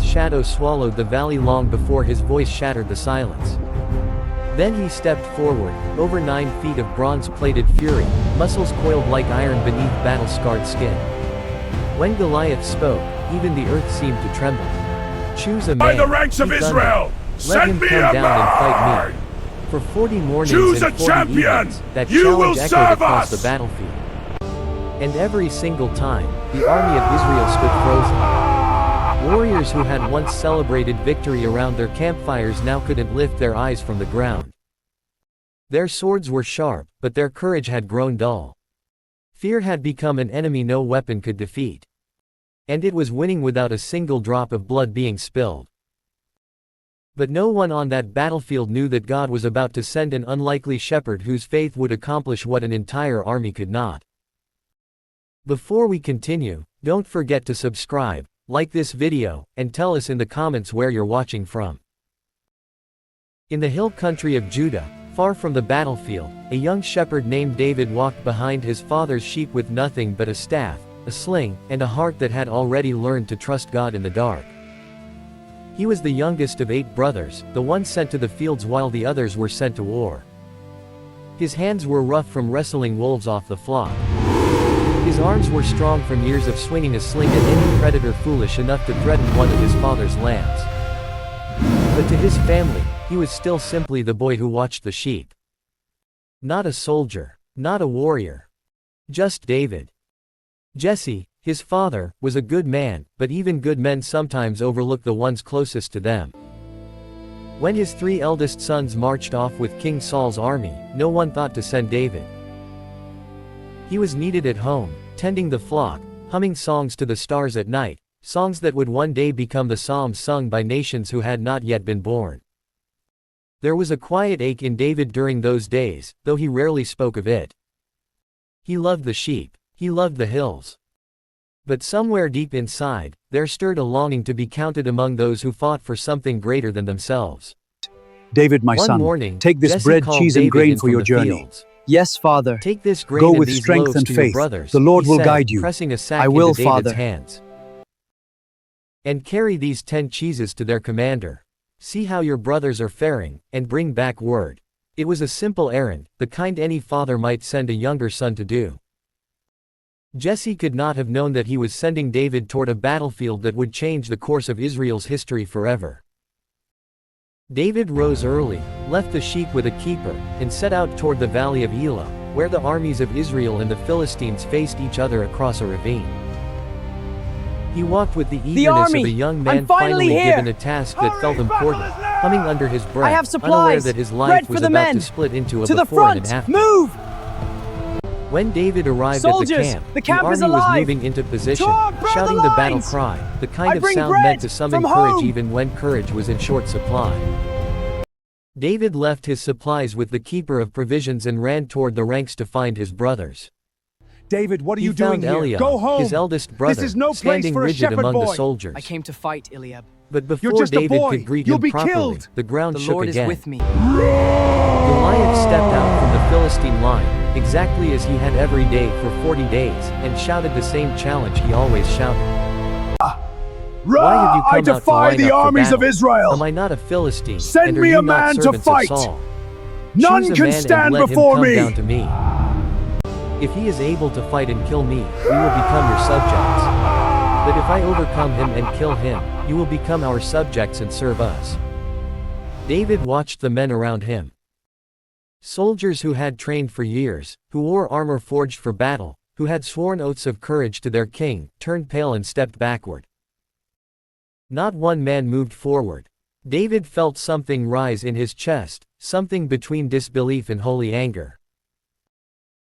Goliath's shadow swallowed the valley long before his voice shattered the silence. Then he stepped forward, over 9 feet of bronze-plated fury, muscles coiled like iron beneath battle-scarred skin. When Goliath spoke, even the earth seemed to tremble. "Choose a man, by the ranks of Israel, let him send me come a down and fight man! me." For 40 mornings Choose and a 40 champion! evenings, that You will challenge echoed serve across us! the battlefield. And every single time, the army of Israel stood frozen. Warriors who had once celebrated victory around their campfires now couldn't lift their eyes from the ground. Their swords were sharp, but their courage had grown dull. Fear had become an enemy no weapon could defeat. And it was winning without a single drop of blood being spilled. But no one on that battlefield knew that God was about to send an unlikely shepherd whose faith would accomplish what an entire army could not. Before we continue, don't forget to subscribe, like this video, and tell us in the comments where you're watching from. In the hill country of Judah, far from the battlefield, a young shepherd named David walked behind his father's sheep with nothing but a staff, a sling, and a heart that had already learned to trust God in the dark. He was the youngest of 8 brothers, the one sent to the fields while the others were sent to war. His hands were rough from wrestling wolves off the flock. His arms were strong from years of swinging a sling at any predator foolish enough to threaten one of his father's lambs. But to his family, he was still simply the boy who watched the sheep. Not a soldier, not a warrior. Just David. Jesse, his father, was a good man, but even good men sometimes overlook the ones closest to them. When his 3 eldest sons marched off with King Saul's army, no one thought to send David. He was needed at home, tending the flock, humming songs to the stars at night, songs that would one day become the psalms sung by nations who had not yet been born. There was a quiet ache in David during those days, though he rarely spoke of it. He loved the sheep. He loved the hills. But somewhere deep inside, there stirred a longing to be counted among those who fought for something greater than themselves. "David, my One son, morning, take this Jesse bread, called cheese, and David grain in for from your the journey." fields. "Yes, father. "Take this grain Go and with these strength loaves and to your faith. brothers," The Lord he will said, guide you. pressing a sack I will, into David's Father. hands. "And carry these 10 cheeses to their commander. See how your brothers are faring, and bring back word." It was a simple errand, the kind any father might send a younger son to do. Jesse could not have known that he was sending David toward a battlefield that would change the course of Israel's history forever. David rose early, left the sheep with a keeper, and set out toward the Valley of Elah, where the armies of Israel and the Philistines faced each other across a ravine. He walked with the eagerness of a young man finally given a task that felt important, humming under his breath, I have unaware supplies. that his Bread life for was the about men. to split into a To the before and an front! after. Move! When David arrived Soldiers, at the the camp army is was alive! moving into position, To our brother shouting the battle lines! cry, the I kind of bring sound bread meant to summon from courage home! even when courage was in short supply. David left his supplies with the keeper of provisions and ran toward the ranks to find his brothers. "David, what are He you doing found here? Eliab, Go home! his eldest brother, This is no place standing for a rigid shepherd among the boy. soldiers. I came to fight, Eliab. But You're before just a David boy. could greet You'll him be properly, killed. the ground The shook Lord again. is with me. Goliath stepped out from the Philistine line, exactly as he had every day for 40 days, and shouted the same challenge he always shouted. "Why have you come I out to defy line the up for armies of battle? Israel! Am I not a Philistine? Send and are me you a not man to servants of fight! Saul? None Choose a can man stand and let before him come me! down to me. If he is able to fight and kill me, we will become your subjects. But if I overcome him and kill him, you will become our subjects and serve us." David watched the men around him. Soldiers who had trained for years, who wore armor forged for battle, who had sworn oaths of courage to their king, turned pale and stepped backward. Not one man moved forward. David felt something rise in his chest, something between disbelief and holy anger.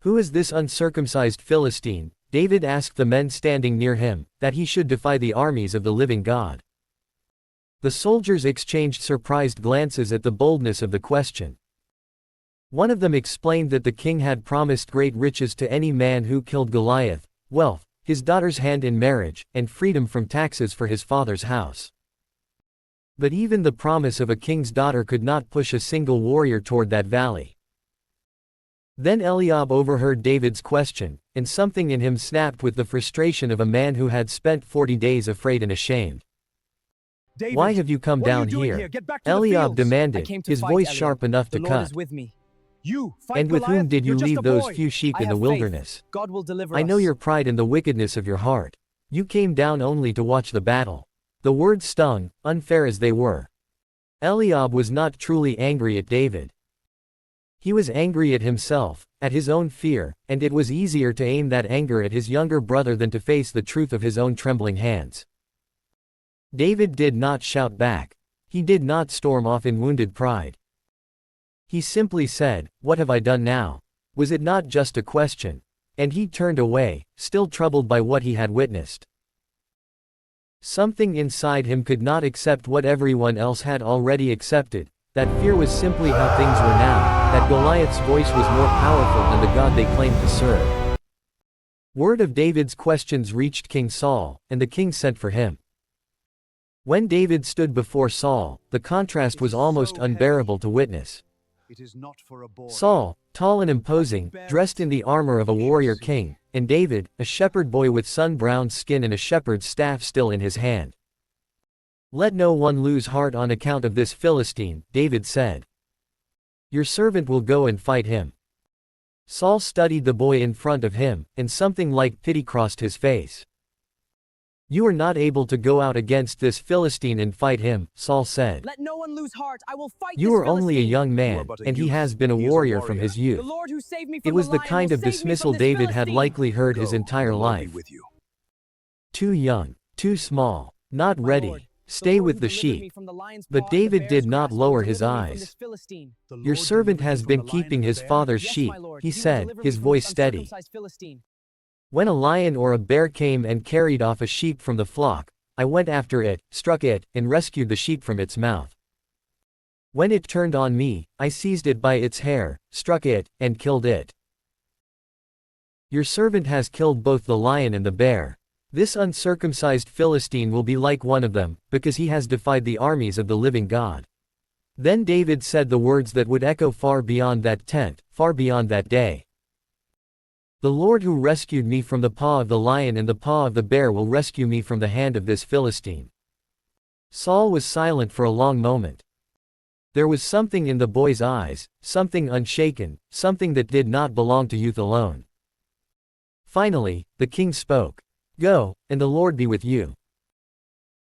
"Who is this uncircumcised Philistine?" David asked the men standing near him, that he should defy the armies of the living God. The soldiers exchanged surprised glances at the boldness of the question. One of them explained that the king had promised great riches to any man who killed Goliath, wealth, his daughter's hand in marriage, and freedom from taxes for his father's house. But even the promise of a king's daughter could not push a single warrior toward that valley. Then Eliab overheard David's question, and something in him snapped with the frustration of a man who had spent 40 days afraid and ashamed. David, Why have you come what are you down doing here? here? Get back to the Eliab fields. demanded, I came to his fight, voice Eliab. sharp enough The to Lord cut. is with me. You fight And with whom Goliath? did you You're just leave a those boy. few sheep I in the have faith. wilderness? God will deliver I us. know your pride in the wickedness of your heart. You came down only to watch the battle. The words stung, unfair as they were. Eliab was not truly angry at David. He was angry at himself, at his own fear, and it was easier to aim that anger at his younger brother than to face the truth of his own trembling hands. David did not shout back. He did not storm off in wounded pride. He simply said, "What have I done now?" Was it not just a question? And he turned away, still troubled by what he had witnessed. Something inside him could not accept what everyone else had already accepted. That fear was simply how things were now, that Goliath's voice was more powerful than the God they claimed to serve. Word of David's questions reached King Saul, and the king sent for him. When David stood before Saul, the contrast was almost unbearable to witness. It is not for a boy. Saul, tall and imposing, dressed in the armor of a warrior king, and David, a shepherd boy with sun-browned skin and a shepherd's staff still in his hand. "Let no one lose heart on account of this Philistine," David said. "Your servant will go and fight him." Saul studied the boy in front of him, and something like pity crossed his face. "You are not able to go out against this Philistine and fight him," Saul said. Let no one lose heart. I will fight "You this are only a Philistine. young You are man, but a and he youth. has been a He is a warrior from warrior. his The youth." Lord who saved me It from was the lion kind will of save me dismissal from this David had Philistine. likely heard his Go, entire the Lord be life. with you. Too young, too small, not My ready. Lord, Stay the Lord with who the delivered me sheep. from the lion's But paw and the David bear's did not grasp will lower his deliver me from eyes. this Philistine. The "Your Lord servant delivered you has from been the lion keeping and the his bear? father's Yes, sheep," my Lord, he he will said, deliver me his from voice this steady. uncircumcised Philistine. "When a lion or a bear came and carried off a sheep from the flock, I went after it, struck it, and rescued the sheep from its mouth. When it turned on me, I seized it by its hair, struck it, and killed it. Your servant has killed both the lion and the bear. This uncircumcised Philistine will be like one of them, because he has defied the armies of the living God." Then David said the words that would echo far beyond that tent, far beyond that day. "The Lord who rescued me from the paw of the lion and the paw of the bear will rescue me from the hand of this Philistine." Saul was silent for a long moment. There was something in the boy's eyes, something unshaken, something that did not belong to youth alone. Finally, the king spoke. "Go, and the Lord be with you."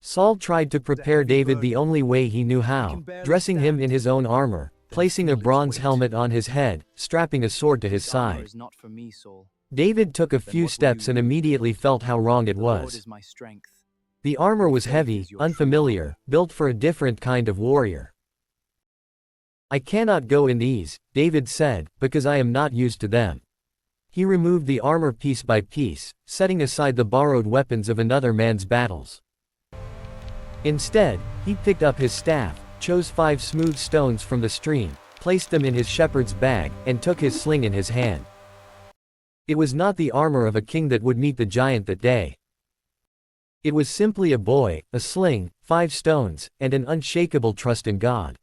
Saul tried to prepare David the only way he knew how, dressing him in his own armor, placing a bronze helmet on his head, strapping a sword to his This armor side. is not for me, Saul. David took a Then few what will steps you and do? immediately felt how wrong it The Lord was. is my strength. The armor was Faith heavy, is your true unfamiliar, built for a different kind of warrior. "I cannot go in these," David said, "because I am not used to them." He removed the armor piece by piece, setting aside the borrowed weapons of another man's battles. Instead, he picked up his staff, chose 5 smooth stones from the stream, placed them in his shepherd's bag, and took his sling in his hand. It was not the armor of a king that would meet the giant that day. It was simply a boy, a sling, 5 stones, and an unshakable trust in God.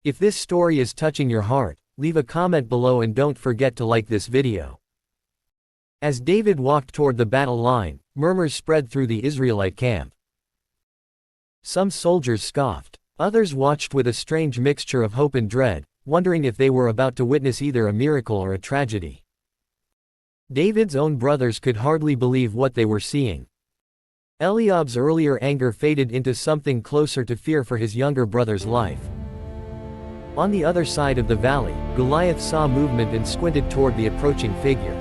If this story is touching your heart, leave a comment below and don't forget to like this video. As David walked toward the battle line, murmurs spread through the Israelite camp. Some soldiers scoffed. Others watched with a strange mixture of hope and dread, wondering if they were about to witness either a miracle or a tragedy. David's own brothers could hardly believe what they were seeing. Eliab's earlier anger faded into something closer to fear for his younger brother's life. On the other side of the valley, Goliath saw movement and squinted toward the approaching figure.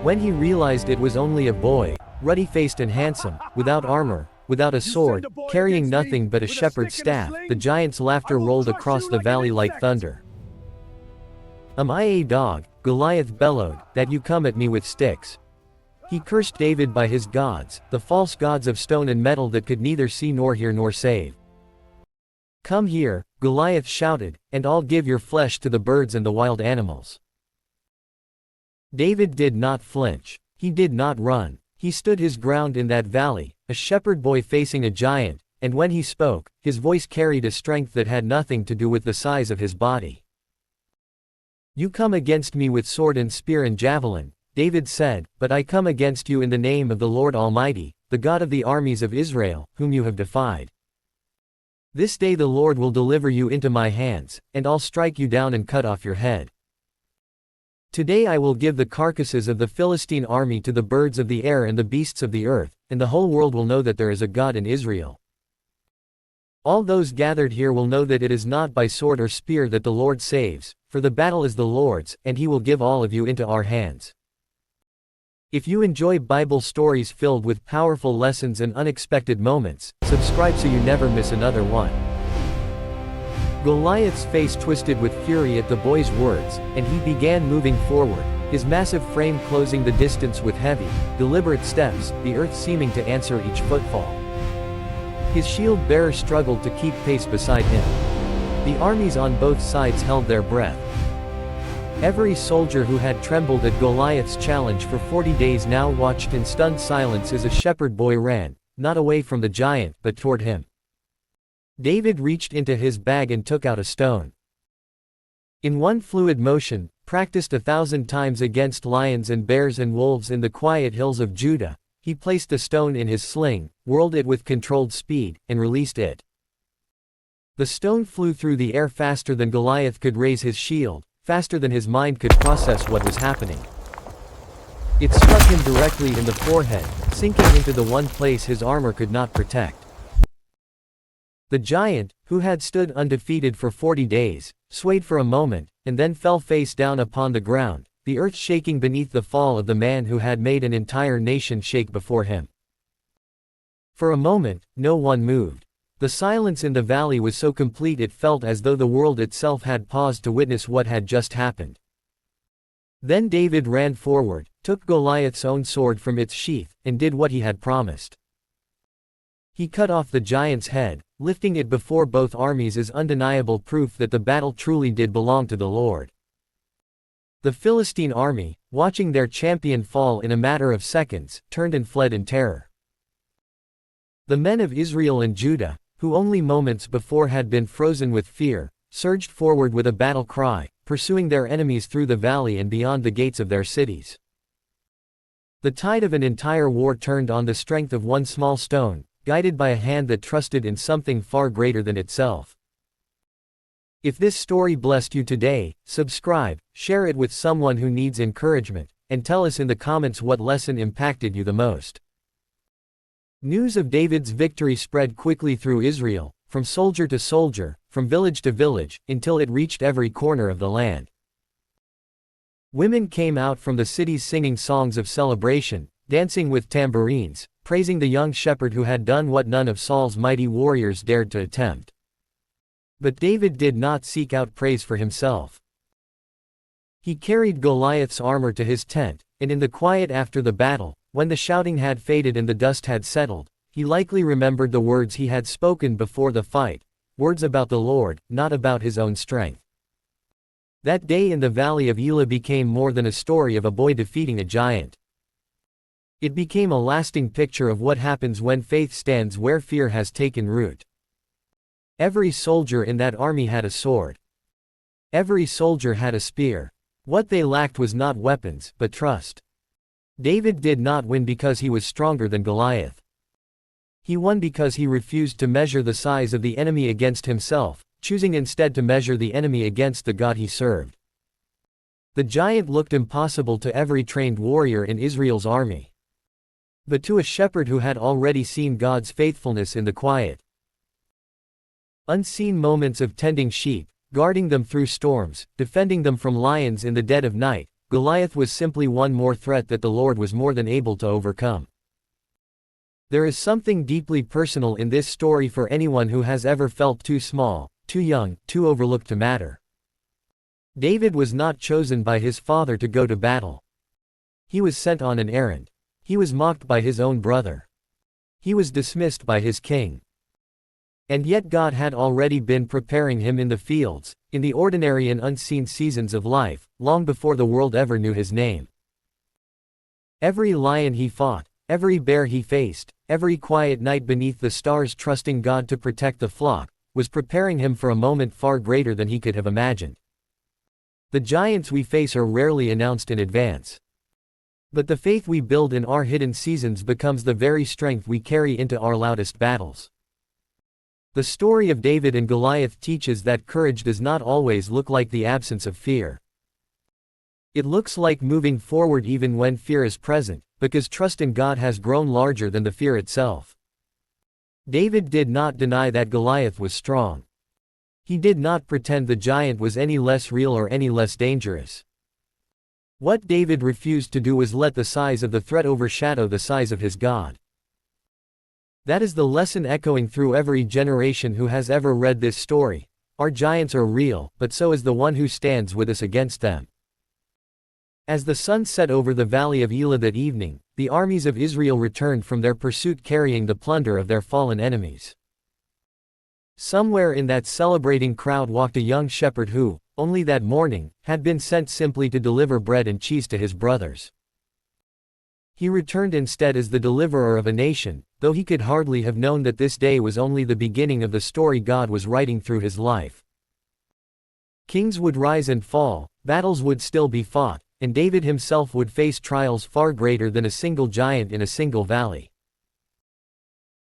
When he realized it was only a boy, ruddy-faced and handsome, without armor, without a sword, carrying nothing but a shepherd's staff, the giant's laughter rolled across the valley like thunder. "Am I a dog," Goliath bellowed, "that you come at me with sticks?" He cursed David by his gods, the false gods of stone and metal that could neither see nor hear nor save. "Come here," Goliath shouted, "and I'll give your flesh to the birds and the wild animals." David did not flinch. He did not run. He stood his ground in that valley, a shepherd boy facing a giant, and when he spoke, his voice carried a strength that had nothing to do with the size of his body. "You come against me with sword and spear and javelin," David said, "but I come against you in the name of the Lord Almighty, the God of the armies of Israel, whom you have defied. This day the Lord will deliver you into my hands, and I'll strike you down and cut off your head. Today I will give the carcasses of the Philistine army to the birds of the air and the beasts of the earth, and the whole world will know that there is a God in Israel. All those gathered here will know that it is not by sword or spear that the Lord saves, for the battle is the Lord's, and he will give all of you into our hands. If you enjoy Bible stories filled with powerful lessons and unexpected moments, subscribe so you never miss another one. Goliath's face twisted with fury at the boy's words, and he began moving forward, his massive frame closing the distance with heavy, deliberate steps, the earth seeming to answer each footfall. His shield-bearer struggled to keep pace beside him. The armies on both sides held their breath. Every soldier who had trembled at Goliath's challenge for 40 days now watched in stunned silence as a shepherd boy ran, not away from the giant, but toward him. David reached into his bag and took out a stone. In one fluid motion, practiced 1,000 times against lions and bears and wolves in the quiet hills of Judah, he placed the stone in his sling, whirled it with controlled speed, and released it. The stone flew through the air faster than Goliath could raise his shield, faster than his mind could process what was happening. It struck him directly in the forehead, sinking into the one place his armor could not protect. The giant, who had stood undefeated for 40 days, swayed for a moment, and then fell face down upon the ground, the earth shaking beneath the fall of the man who had made an entire nation shake before him. For a moment, no one moved. The silence in the valley was so complete it felt as though the world itself had paused to witness what had just happened. Then David ran forward, took Goliath's own sword from its sheath, and did what he had promised. He cut off the giant's head, lifting it before both armies as undeniable proof that the battle truly did belong to the Lord. The Philistine army, watching their champion fall in a matter of seconds, turned and fled in terror. The men of Israel and Judah, who only moments before had been frozen with fear, surged forward with a battle cry, pursuing their enemies through the valley and beyond the gates of their cities. The tide of an entire war turned on the strength of one small stone, guided by a hand that trusted in something far greater than itself. If this story blessed you today, subscribe, share it with someone who needs encouragement, and tell us in the comments what lesson impacted you the most. News of David's victory spread quickly through Israel, from soldier to soldier, from village to village, until it reached every corner of the land. Women came out from the cities singing songs of celebration, dancing with tambourines, praising the young shepherd who had done what none of Saul's mighty warriors dared to attempt. But David did not seek out praise for himself. He carried Goliath's armor to his tent, and in the quiet after the battle, when the shouting had faded and the dust had settled, he likely remembered the words he had spoken before the fight, words about the Lord, not about his own strength. That day in the Valley of Elah became more than a story of a boy defeating a giant. It became a lasting picture of what happens when faith stands where fear has taken root. Every soldier in that army had a sword. Every soldier had a spear. What they lacked was not weapons, but trust. David did not win because he was stronger than Goliath. He won because he refused to measure the size of the enemy against himself, choosing instead to measure the enemy against the God he served. The giant looked impossible to every trained warrior in Israel's army. But to a shepherd who had already seen God's faithfulness in the quiet, unseen moments of tending sheep, guarding them through storms, defending them from lions in the dead of night, Goliath was simply one more threat that the Lord was more than able to overcome. There is something deeply personal in this story for anyone who has ever felt too small, too young, too overlooked to matter. David was not chosen by his father to go to battle. He was sent on an errand. He was mocked by his own brother. He was dismissed by his king. And yet God had already been preparing him in the fields, in the ordinary and unseen seasons of life, long before the world ever knew his name. Every lion he fought, every bear he faced, every quiet night beneath the stars trusting God to protect the flock, was preparing him for a moment far greater than he could have imagined. The giants we face are rarely announced in advance. But the faith we build in our hidden seasons becomes the very strength we carry into our loudest battles. The story of David and Goliath teaches that courage does not always look like the absence of fear. It looks like moving forward even when fear is present, because trust in God has grown larger than the fear itself. David did not deny that Goliath was strong. He did not pretend the giant was any less real or any less dangerous. What David refused to do was let the size of the threat overshadow the size of his God. That is the lesson echoing through every generation who has ever read this story. Our giants are real, but so is the one who stands with us against them. As the sun set over the Valley of Elah that evening, the armies of Israel returned from their pursuit carrying the plunder of their fallen enemies. Somewhere in that celebrating crowd walked a young shepherd who, only that morning, had been sent simply to deliver bread and cheese to his brothers. He returned instead as the deliverer of a nation, though he could hardly have known that this day was only the beginning of the story God was writing through his life. Kings would rise and fall, battles would still be fought, and David himself would face trials far greater than a single giant in a single valley.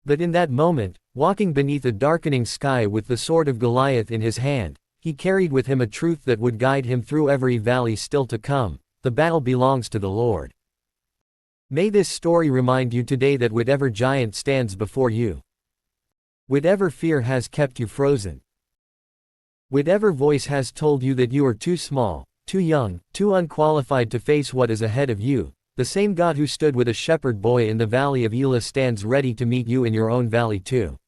But in that moment, walking beneath a darkening sky with the sword of Goliath in his hand, he carried with him a truth that would guide him through every valley still to come: the battle belongs to the Lord. May this story remind you today that whatever giant stands before you, whatever fear has kept you frozen, whatever voice has told you that you are too small, too young, too unqualified to face what is ahead of you, the same God who stood with a shepherd boy in the Valley of Elah stands ready to meet you in your own valley too.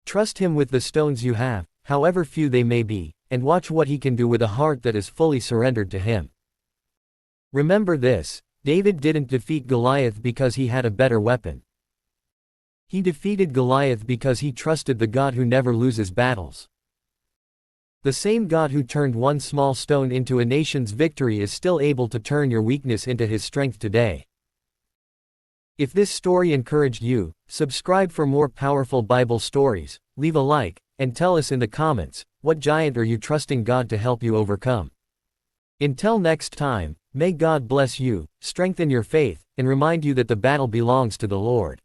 Trust him with the stones you have, however few they may be, and watch what he can do with a heart that is fully surrendered to him. Remember this: David didn't defeat Goliath because he had a better weapon. He defeated Goliath because he trusted the God who never loses battles. The same God who turned one small stone into a nation's victory is still able to turn your weakness into his strength today. If this story encouraged you, subscribe for more powerful Bible stories, leave a like, and tell us in the comments, what giant are you trusting God to help you overcome? Until next time, may God bless you, strengthen your faith, and remind you that the battle belongs to the Lord.